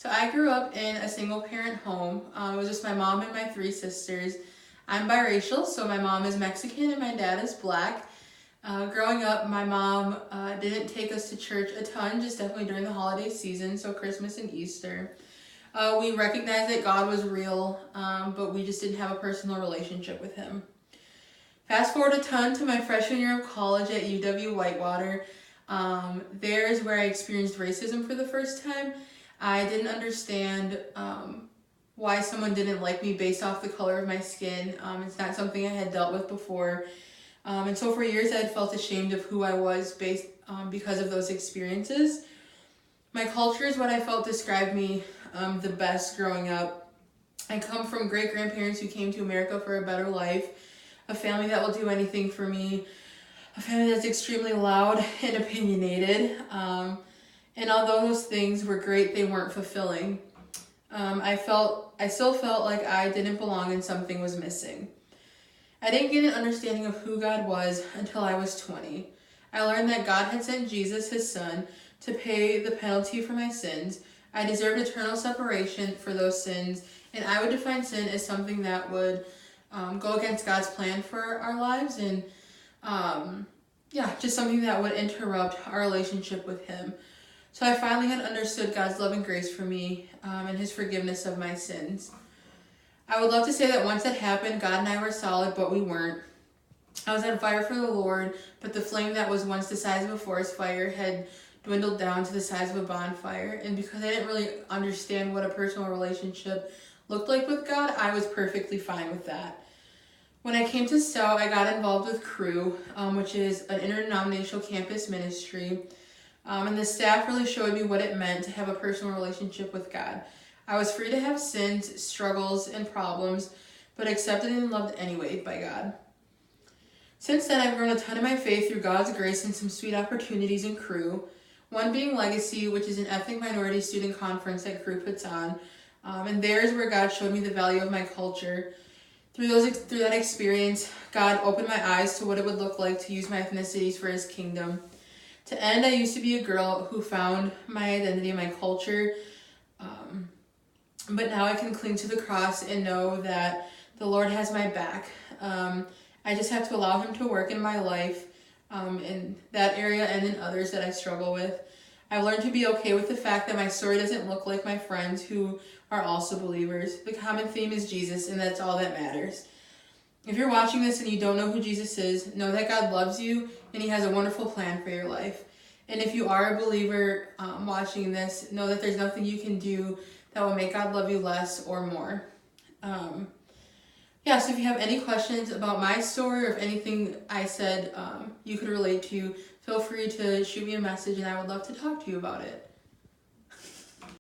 So I grew up in a single parent home. It was just my mom and my three sisters. I'm biracial, so my mom is Mexican and my dad is black. Growing up, my mom didn't take us to church a ton, just definitely during the holiday season, so Christmas and Easter. We recognized that God was real, but we just didn't have a personal relationship with him. Fast forward a ton to my freshman year of college at UW-Whitewater. There's where I experienced racism for the first time. I didn't understand why someone didn't like me based off the color of my skin. It's not something I had dealt with before. And so for years I had felt ashamed of who I was because of those experiences. My culture is what I felt described me the best growing up. I come from great-grandparents who came to America for a better life, a family that will do anything for me, a family that's extremely loud and opinionated. And although those things were great, they weren't fulfilling. I still felt like I didn't belong and something was missing. I didn't get an understanding of who God was until I was 20. I learned that God had sent Jesus, his son, to pay the penalty for my sins. I deserved eternal separation for those sins, and I would define sin as something that would go against God's plan for our lives, and just something that would interrupt our relationship with him. So I finally had understood God's love and grace for me and his forgiveness of my sins. I would love to say that once that happened, God and I were solid, but we weren't. I was on fire for the Lord, but the flame that was once the size of a forest fire had dwindled down to the size of a bonfire. And because I didn't really understand what a personal relationship looked like with God, I was perfectly fine with that. When I came to Stowe, I got involved with Crew, which is an interdenominational campus ministry. And the staff really showed me what it meant to have a personal relationship with God. I was free to have sins, struggles, and problems, but accepted and loved anyway by God. Since then, I've grown a ton in my faith through God's grace and some sweet opportunities in Crew. One being Legacy, which is an ethnic minority student conference that Crew puts on. And there's where God showed me the value of my culture. Through that experience, God opened my eyes to what it would look like to use my ethnicities for his kingdom. To end, I used to be a girl who found my identity in my culture, but now I can cling to the cross and know that the Lord has my back. I just have to allow him to work in my life in that area and in others that I struggle with. I've learned to be okay with the fact that my story doesn't look like my friends who are also believers. The common theme is Jesus, and that's all that matters. If you're watching this and you don't know who Jesus is, know that God loves you and he has a wonderful plan for your life. And if you are a believer watching this, know that there's nothing you can do that will make God love you less or more. So if you have any questions about my story or if anything I said you could relate to, feel free to shoot me a message and I would love to talk to you about it.